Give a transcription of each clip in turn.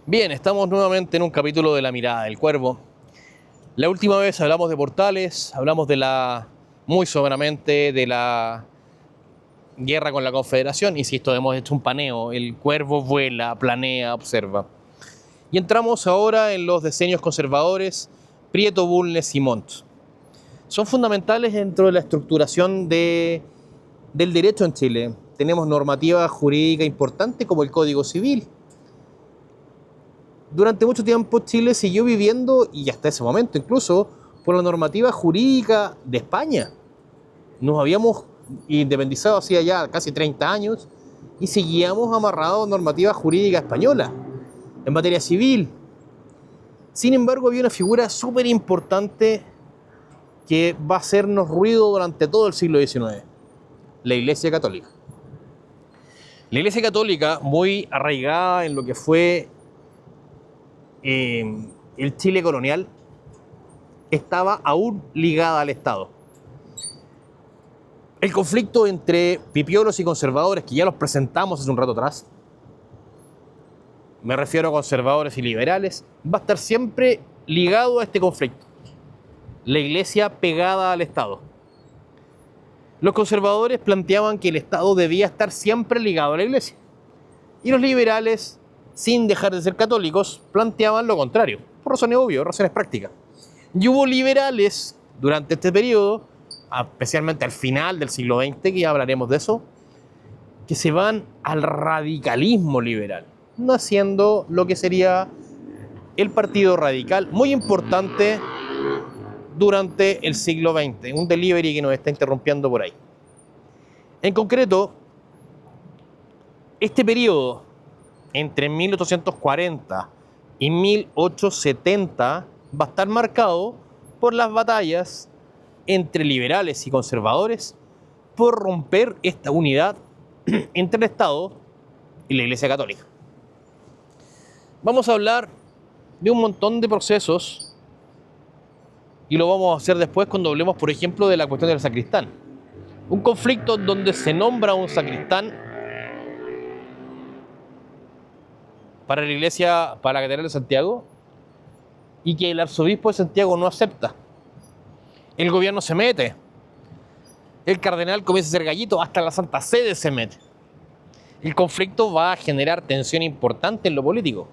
Bien, estamos nuevamente en un capítulo de La Mirada del Cuervo. La última vez hablamos de portales, hablamos muy soberamente de la guerra con la Confederación. Insisto, hemos hecho un paneo, el cuervo vuela, planea, observa. Y entramos ahora en los diseños conservadores, Prieto, Bulnes y Montt. Son fundamentales dentro de la estructuración del derecho en Chile. Tenemos normativa jurídica importante como el Código Civil. Durante mucho tiempo Chile siguió viviendo, y hasta ese momento incluso, por la normativa jurídica de España. Nos habíamos independizado hacía ya casi 30 años y seguíamos amarrados a normativa jurídica española en materia civil. Sin embargo, había una figura súper importante que va a hacernos ruido durante todo el siglo XIX: la Iglesia Católica. La Iglesia Católica, muy arraigada en lo que fue el Chile colonial, estaba aún ligada al Estado. El conflicto entre pipiolos y conservadores, que ya los presentamos hace un rato atrás, me refiero a conservadores y liberales, va a estar siempre ligado a este conflicto. La Iglesia pegada al Estado. Los conservadores planteaban que el Estado debía estar siempre ligado a la Iglesia. Y los liberales, sin dejar de ser católicos, planteaban lo contrario, por razones obvias, razones prácticas. Y hubo liberales durante este periodo, especialmente al final del siglo XX, que ya hablaremos de eso, que se van al radicalismo liberal, naciendo lo que sería el Partido Radical, muy importante durante el siglo XX, un delivery que nos está interrumpiendo por ahí. En concreto, este periodo entre 1840 y 1870 va a estar marcado por las batallas entre liberales y conservadores por romper esta unidad entre el Estado y la Iglesia Católica. Vamos a hablar de un montón de procesos y lo vamos a hacer después cuando hablemos, por ejemplo, de la cuestión del sacristán. Un conflicto donde se nombra un sacristán para la iglesia, para la Catedral de Santiago, y que el arzobispo de Santiago no acepta. El gobierno se mete. El cardenal comienza a ser gallito, hasta la Santa Sede se mete. El conflicto va a generar tensión importante en lo político.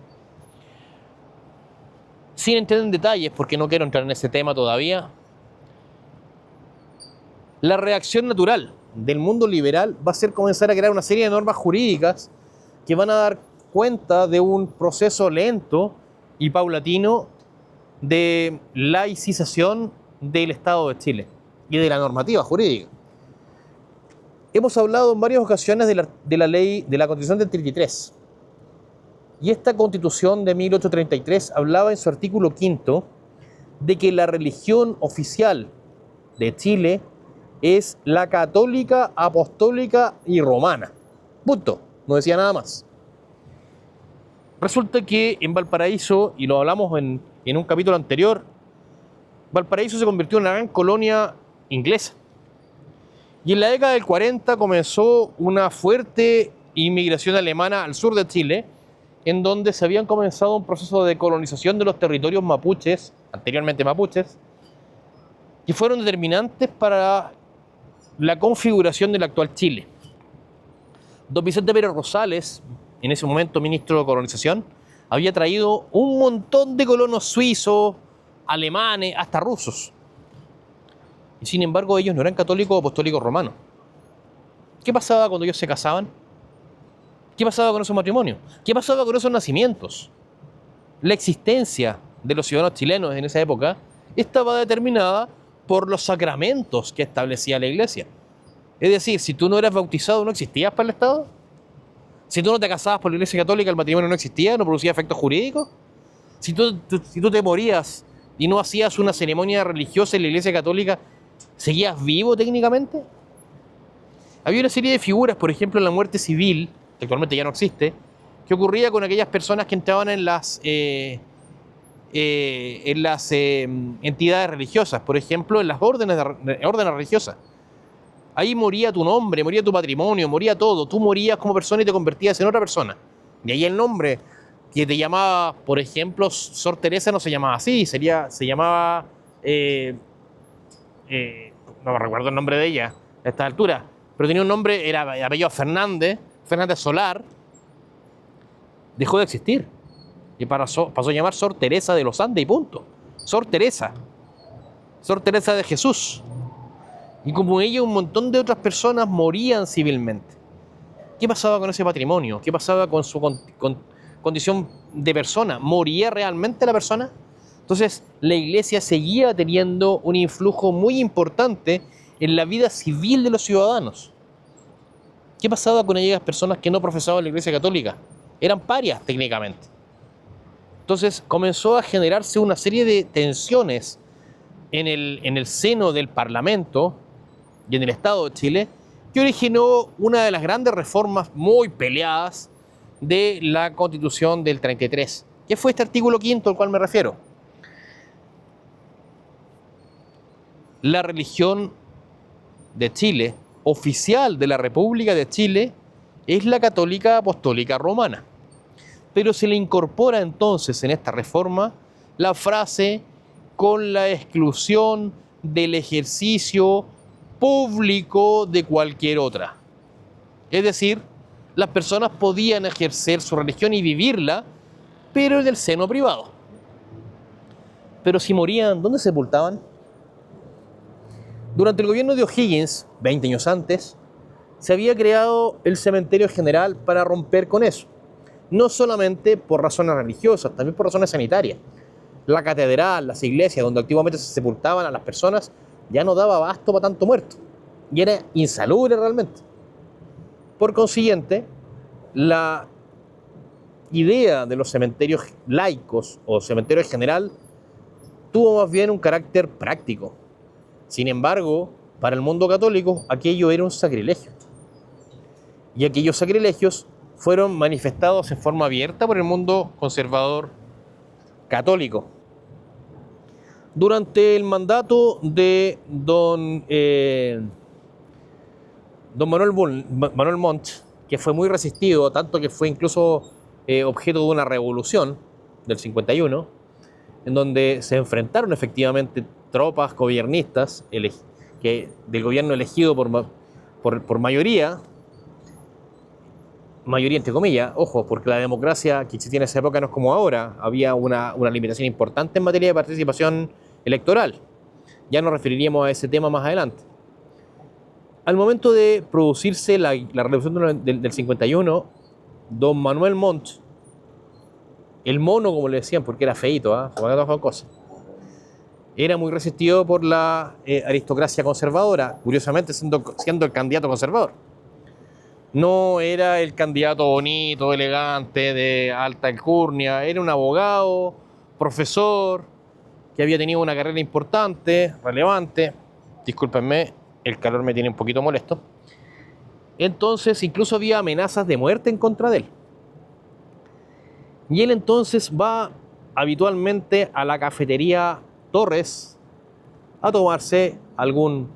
Sin entrar en detalles, porque no quiero entrar en ese tema todavía, la reacción natural del mundo liberal va a ser comenzar a crear una serie de normas jurídicas que van a dar cuenta de un proceso lento y paulatino de laicización del Estado de Chile y de la normativa jurídica. Hemos hablado en varias ocasiones de la ley de la Constitución del 33. Y esta Constitución de 1833 hablaba en su artículo 5 de que la religión oficial de Chile es la católica, apostólica y romana. Punto. No decía nada más. Resulta que en Valparaíso, y lo hablamos en un capítulo anterior, Valparaíso se convirtió en una gran colonia inglesa. Y en la década del 40 comenzó una fuerte inmigración alemana al sur de Chile, en donde se habían comenzado un proceso de colonización de los territorios mapuches, anteriormente mapuches, que fueron determinantes para la configuración del actual Chile. Don Vicente Pérez Rosales, en ese momento ministro de colonización, había traído un montón de colonos suizos, alemanes, hasta rusos. Y sin embargo, ellos no eran católicos o apostólicos romanos. ¿Qué pasaba cuando ellos se casaban? ¿Qué pasaba con esos matrimonios? ¿Qué pasaba con esos nacimientos? La existencia de los ciudadanos chilenos en esa época estaba determinada por los sacramentos que establecía la Iglesia. Es decir, si tú no eras bautizado, ¿no existías para el Estado? Si tú no te casabas por la Iglesia Católica, el matrimonio no existía, no producía efectos jurídicos. Si tú te morías y no hacías una ceremonia religiosa en la Iglesia Católica, ¿seguías vivo técnicamente? Había una serie de figuras, por ejemplo, en la muerte civil, que actualmente ya no existe, que ocurría con aquellas personas que entraban en las entidades religiosas, por ejemplo, en las órdenes religiosas. Ahí moría tu nombre, moría tu patrimonio, moría todo. Tú morías como persona y te convertías en otra persona. De ahí el nombre que te llamaba, por ejemplo, Sor Teresa no se llamaba así, se llamaba, no me recuerdo el nombre de ella a esta altura, pero tenía un nombre, era apellido Fernández, Fernández Solar, dejó de existir y pasó a llamar Sor Teresa de los Andes y punto. Sor Teresa de Jesús. Y como ella, un montón de otras personas morían civilmente. ¿Qué pasaba con ese patrimonio? ¿Qué pasaba con su condición de persona? ¿Moría realmente la persona? Entonces, la iglesia seguía teniendo un influjo muy importante en la vida civil de los ciudadanos. ¿Qué pasaba con aquellas personas que no profesaban la iglesia católica? Eran parias técnicamente. Entonces, comenzó a generarse una serie de tensiones en el seno del Parlamento y en el Estado de Chile, que originó una de las grandes reformas muy peleadas de la Constitución del 33. ¿Qué fue este artículo 5 al cual me refiero? La religión de Chile, oficial de la República de Chile, es la católica apostólica romana. Pero se le incorpora entonces en esta reforma la frase con la exclusión del ejercicio público de cualquier otra. Es decir, las personas podían ejercer su religión y vivirla, pero en el seno privado. Pero si morían, ¿dónde sepultaban? Durante el gobierno de O'Higgins, 20 años antes, se había creado el cementerio general para romper con eso. No solamente por razones religiosas, también por razones sanitarias. La catedral, las iglesias donde antiguamente se sepultaban a las personas, ya no daba abasto para tanto muerto. Y era insalubre realmente. Por consiguiente, la idea de los cementerios laicos o cementerio general tuvo más bien un carácter práctico. Sin embargo, para el mundo católico, aquello era un sacrilegio. Y aquellos sacrilegios fueron manifestados en forma abierta por el mundo conservador católico. Durante el mandato de don Manuel Montt, que fue muy resistido, tanto que fue incluso objeto de una revolución del 51, en donde se enfrentaron efectivamente tropas gobiernistas del gobierno elegido por mayoría entre comillas, ojo, porque la democracia que existía en esa época no es como ahora, había una limitación importante en materia de participación electoral. Ya nos referiríamos a ese tema más adelante. Al momento de producirse la revolución del 51, don Manuel Montt, el mono como le decían, porque era feíto, era muy resistido por la aristocracia conservadora, curiosamente siendo el candidato conservador. No era el candidato bonito, elegante, de alta alcurnia, era un abogado, profesor, que había tenido una carrera importante, relevante. Discúlpenme, el calor me tiene un poquito molesto. Entonces, incluso había amenazas de muerte en contra de él. Y él entonces va habitualmente a la cafetería Torres a tomarse algún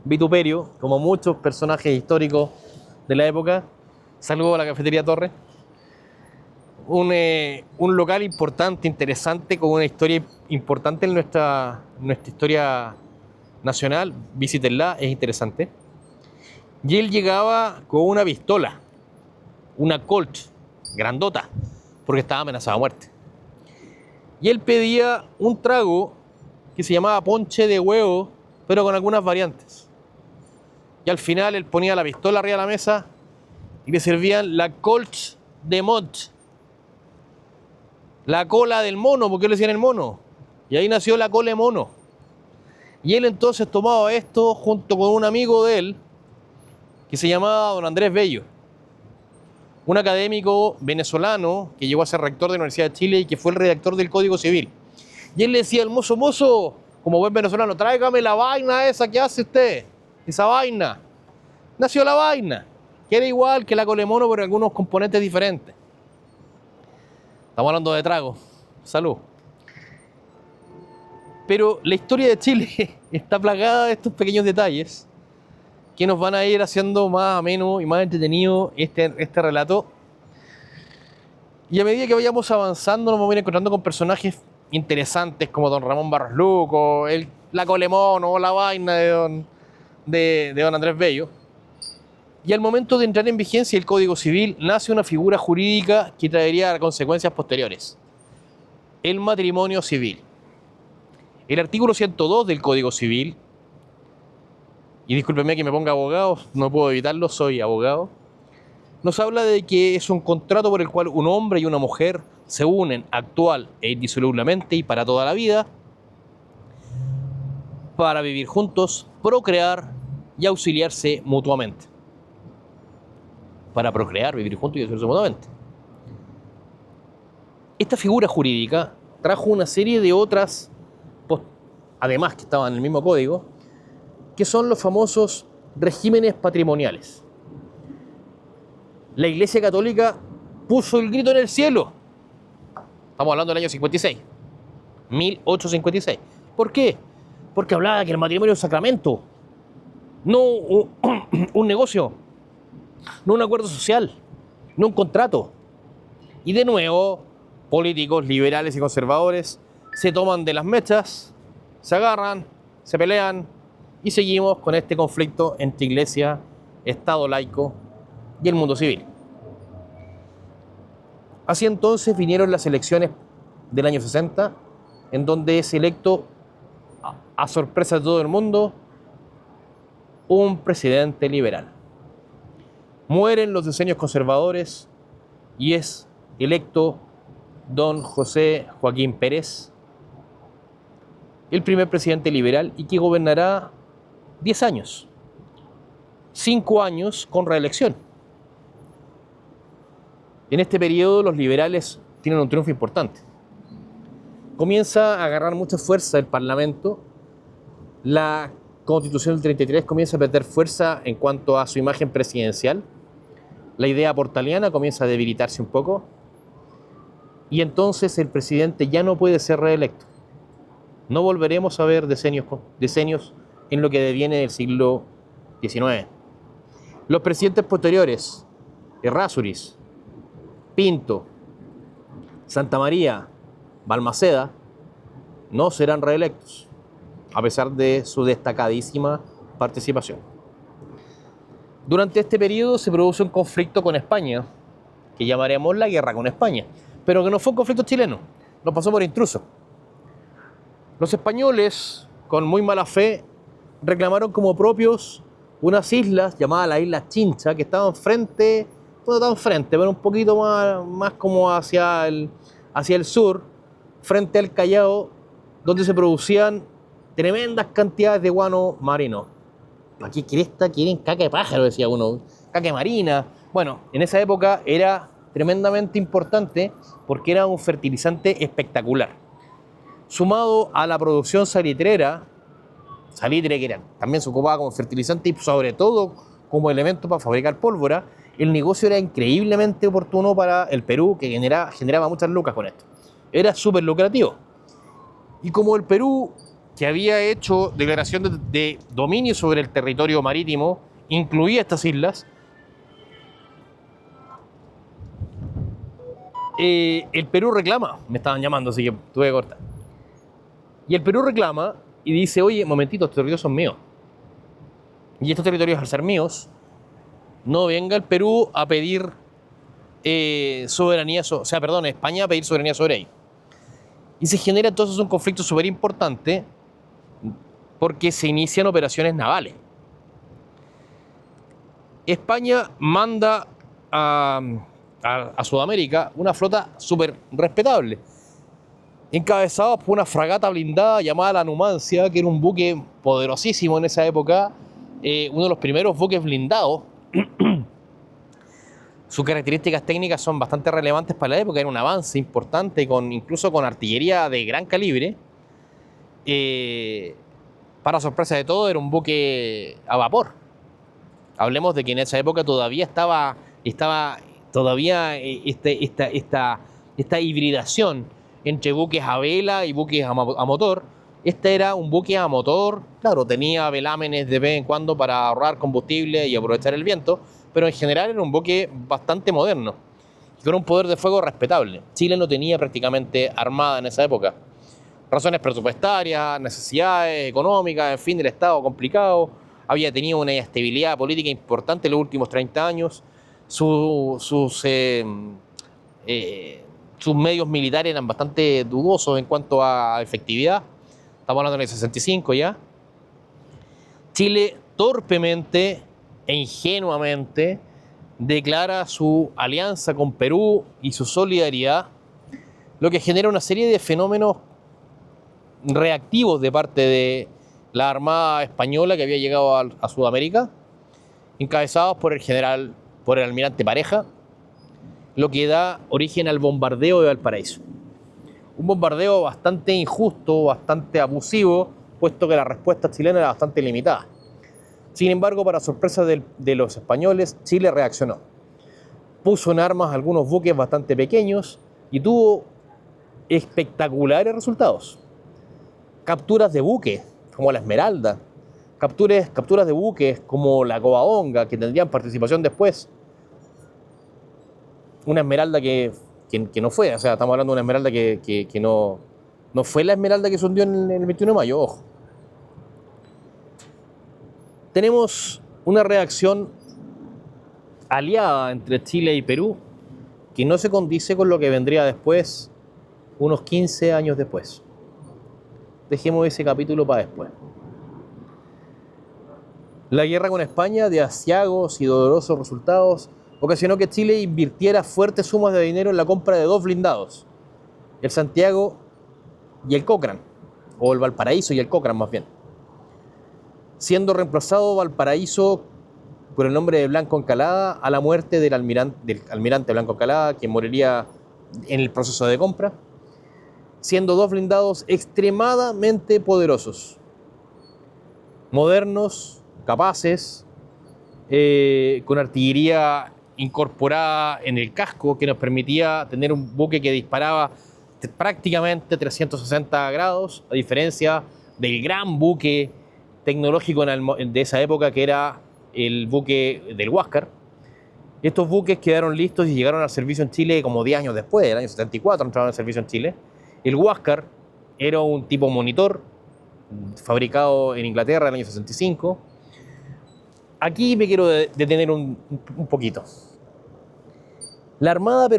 vituperio, como muchos personajes históricos de la época. Saludo a la cafetería Torres. Un local importante, interesante, con una historia importante en nuestra historia nacional. Visítenla, es interesante. Y él llegaba con una pistola, una Colt, grandota, porque estaba amenazado a muerte. Y él pedía un trago que se llamaba ponche de huevo, pero con algunas variantes. Y al final él ponía la pistola arriba de la mesa y le servían la Colt de Montt, la cola del mono, porque le decían el mono. Y ahí nació la cola de mono. Y él entonces tomaba esto junto con un amigo de él que se llamaba don Andrés Bello, un académico venezolano que llegó a ser rector de la Universidad de Chile y que fue el redactor del Código Civil. Y él le decía al mozo, como buen venezolano, tráigame la vaina esa que hace usted, esa vaina. Nació la vaina, que era igual que la cola de mono, pero algunos componentes diferentes. Estamos hablando de trago. Salud. Pero la historia de Chile está plagada de estos pequeños detalles que nos van a ir haciendo más ameno y más entretenido este relato. Y a medida que vayamos avanzando nos vamos a ir encontrando con personajes interesantes como don Ramón Barros Luco, la Colemón o la vaina de don Andrés Bello. Y al momento de entrar en vigencia el Código Civil nace una figura jurídica que traería consecuencias posteriores. El matrimonio civil. El artículo 102 del Código Civil, y discúlpenme que me ponga abogado, no puedo evitarlo, soy abogado, nos habla de que es un contrato por el cual un hombre y una mujer se unen actual e indisolublemente y para toda la vida para vivir juntos, procrear y auxiliarse mutuamente. Para procrear, vivir juntos y auxiliarse mutuamente. Esta figura jurídica trajo una serie de otras, además que estaban en el mismo código, que son los famosos regímenes patrimoniales. La Iglesia Católica puso el grito en el cielo. Estamos hablando del año 56, 1856. ¿Por qué? Porque hablaba que el matrimonio es un sacramento, no un negocio, no un acuerdo social, no un contrato. Y de nuevo, políticos liberales y conservadores se toman de las mechas, se agarran, se pelean y seguimos con este conflicto entre Iglesia, Estado laico y el mundo civil. Así entonces vinieron las elecciones del año 60, en donde es electo, a sorpresa de todo el mundo, un presidente liberal. Mueren los diseños conservadores y es electo don José Joaquín Pérez, el primer presidente liberal y que gobernará 10 años, 5 años con reelección. En este periodo los liberales tienen un triunfo importante. Comienza a agarrar mucha fuerza el Parlamento, la Constitución del 33 comienza a perder fuerza en cuanto a su imagen presidencial, la idea portaliana comienza a debilitarse un poco y entonces el presidente ya no puede ser reelecto. No volveremos a ver decenios en lo que deviene del siglo XIX. Los presidentes posteriores, Errázuriz, Pinto, Santa María, Balmaceda, no serán reelectos, a pesar de su destacadísima participación. Durante este periodo se produce un conflicto con España, que llamaremos la guerra con España, pero que no fue un conflicto chileno, nos pasó por intruso. Los españoles, con muy mala fe, reclamaron como propios unas islas llamadas las Islas Chincha, que estaban frente, pero un poquito más como hacia el sur, frente al Callao, donde se producían tremendas cantidades de guano marino. Aquí cresta quieren caca de pájaro, decía uno, caca marina. Bueno, en esa época era tremendamente importante porque era un fertilizante espectacular. Sumado a la producción salitre que también se ocupaba como fertilizante y sobre todo como elemento para fabricar pólvora, el negocio era increíblemente oportuno para el Perú, que generaba muchas lucas con esto. Era súper lucrativo. Y como el Perú, que había hecho declaración de dominio sobre el territorio marítimo, incluía estas islas, el Perú reclama, me estaban llamando, así que tuve que cortar. Y el Perú reclama y dice, oye, momentito, estos territorios son míos. Y estos territorios, al ser míos, no venga el Perú a pedir España a pedir soberanía sobre ellos. Y se genera entonces un conflicto súper importante porque se inician operaciones navales. España manda a Sudamérica una flota súper respetable, encabezada por una fragata blindada llamada la Numancia, que era un buque poderosísimo en esa época, uno de los primeros buques blindados. Sus características técnicas son bastante relevantes para la época, era un avance importante, incluso con artillería de gran calibre. Para sorpresa de todo, era un buque a vapor. Hablemos de que en esa época todavía estaba esta hibridación entre buques a vela y buques a motor. Este era un buque a motor, claro, tenía velámenes de vez en cuando para ahorrar combustible y aprovechar el viento, pero en general era un buque bastante moderno. y con un poder de fuego respetable. Chile no tenía prácticamente armada en esa época. Razones presupuestarias, necesidades económicas, en fin, el Estado complicado, había tenido una estabilidad política importante en los últimos 30 años, sus medios militares eran bastante dudosos en cuanto a efectividad, estamos hablando del 65 ya. Chile torpemente e ingenuamente declara su alianza con Perú y su solidaridad, lo que genera una serie de fenómenos reactivos de parte de la Armada Española que había llegado a Sudamérica, encabezados por el almirante Pareja, lo que da origen al bombardeo de Valparaíso. Un bombardeo bastante injusto, bastante abusivo, puesto que la respuesta chilena era bastante limitada. Sin embargo, para sorpresa de los españoles, Chile reaccionó. Puso en armas algunos buques bastante pequeños y tuvo espectaculares resultados. Capturas de buques, como la Esmeralda, capturas de buques como la Covadonga, que tendrían participación después. Una Esmeralda que no fue, o sea, estamos hablando de una Esmeralda que no fue la Esmeralda que se hundió en el 21 de mayo, ojo. Tenemos una reacción aliada entre Chile y Perú que no se condice con lo que vendría después, unos 15 años después. Dejemos ese capítulo para después. La guerra con España, de aciagos y dolorosos resultados, ocasionó que Chile invirtiera fuertes sumas de dinero en la compra de 2 blindados, el Santiago y el Cochrane, o el Valparaíso y el Cochrane más bien, siendo reemplazado Valparaíso por el nombre de Blanco Encalada a la muerte del almirante Blanco Encalada, quien moriría en el proceso de compra, siendo 2 blindados extremadamente poderosos, modernos, capaces, con artillería incorporada en el casco que nos permitía tener un buque que disparaba prácticamente 360 grados, a diferencia del gran buque tecnológico de esa época que era el buque del Huáscar. Estos buques quedaron listos y llegaron al servicio en Chile como 10 años después, el año 74 entraron al servicio en Chile. El Huáscar era un tipo monitor fabricado en Inglaterra en el año 65. Aquí me quiero detener un poquito. La Armada